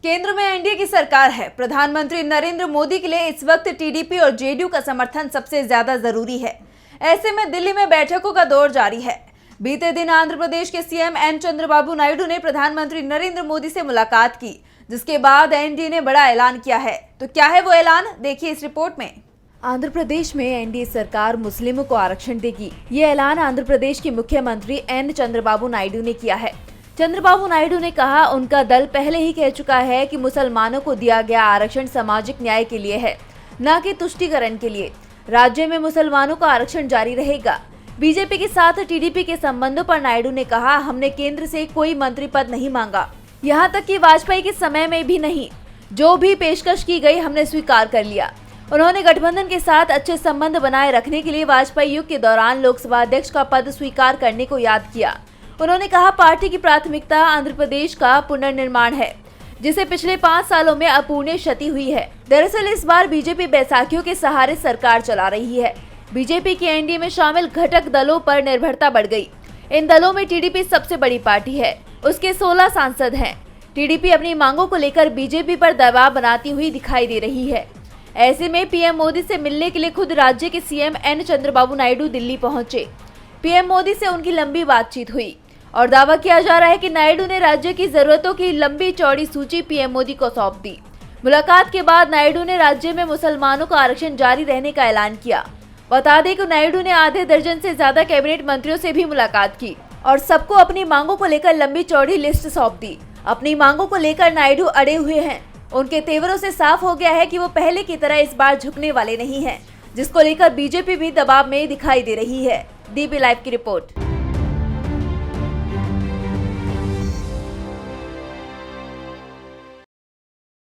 केंद्र में एनडीए की सरकार है। प्रधानमंत्री नरेंद्र मोदी के लिए इस वक्त टीडीपी और जेडीयू का समर्थन सबसे ज्यादा जरूरी है। ऐसे में दिल्ली में बैठकों का दौर जारी है। बीते दिन आंध्र प्रदेश के सीएम एन चंद्रबाबू नायडू ने प्रधानमंत्री नरेंद्र मोदी से मुलाकात की, जिसके बाद एनडीए ने बड़ा ऐलान किया है। तो क्या है वो ऐलान, देखिए इस रिपोर्ट में। आंध्र प्रदेश में एनडीए सरकार मुस्लिमों को आरक्षण देगी। ये ऐलान आंध्र प्रदेश के मुख्यमंत्री एन चंद्रबाबू नायडू ने किया है। चंद्रबाबू नायडू ने कहा, उनका दल पहले ही कह चुका है कि मुसलमानों को दिया गया आरक्षण सामाजिक न्याय के लिए है, न कि तुष्टीकरण के लिए। राज्य में मुसलमानों का आरक्षण जारी रहेगा। बीजेपी के साथ टीडीपी के संबंधों पर नायडू ने कहा, हमने केंद्र से कोई मंत्री पद नहीं मांगा, यहाँ तक कि वाजपेयी के समय में भी नहीं। जो भी पेशकश की गई हमने स्वीकार कर लिया। उन्होंने गठबंधन के साथ अच्छे संबंध बनाए रखने के लिए वाजपेयी युग के दौरान लोकसभा अध्यक्ष का पद स्वीकार करने को याद किया। उन्होंने कहा, पार्टी की प्राथमिकता आंध्र प्रदेश का पुनर्निर्माण है, जिसे पिछले 5 सालों में अपूर्णीय क्षति हुई है। दरअसल इस बार बीजेपी बैसाखियों के सहारे सरकार चला रही है। बीजेपी की एनडीए में शामिल घटक दलों पर निर्भरता बढ़ गई। इन दलों में टीडीपी सबसे बड़ी पार्टी है, उसके 16 सांसद हैं। टीडीपी अपनी मांगों को लेकर बीजेपी पर दबाव बनाती हुई दिखाई दे रही है। ऐसे में पीएम मोदी से मिलने के लिए खुद राज्य के सीएम एन चंद्रबाबू नायडू दिल्ली पहुंचे। पीएम मोदी से उनकी लंबी बातचीत हुई और दावा किया जा रहा है कि नायडू ने राज्य की जरूरतों की लंबी चौड़ी सूची पीएम मोदी को सौंप दी। मुलाकात के बाद नायडू ने राज्य में मुसलमानों का आरक्षण जारी रहने का ऐलान किया। बता दें कि नायडू ने आधे दर्जन से ज्यादा कैबिनेट मंत्रियों से भी मुलाकात की और सबको अपनी मांगों को लेकर लंबी चौड़ी लिस्ट सौंप दी। अपनी मांगों को लेकर नायडू अड़े हुए हैं। उनके तेवरों से साफ हो गया है कि वो पहले की तरह इस बार झुकने वाले नहीं हैं, जिसको लेकर बीजेपी भी दबाव में दिखाई दे रही है। डीपी लाइव की रिपोर्ट।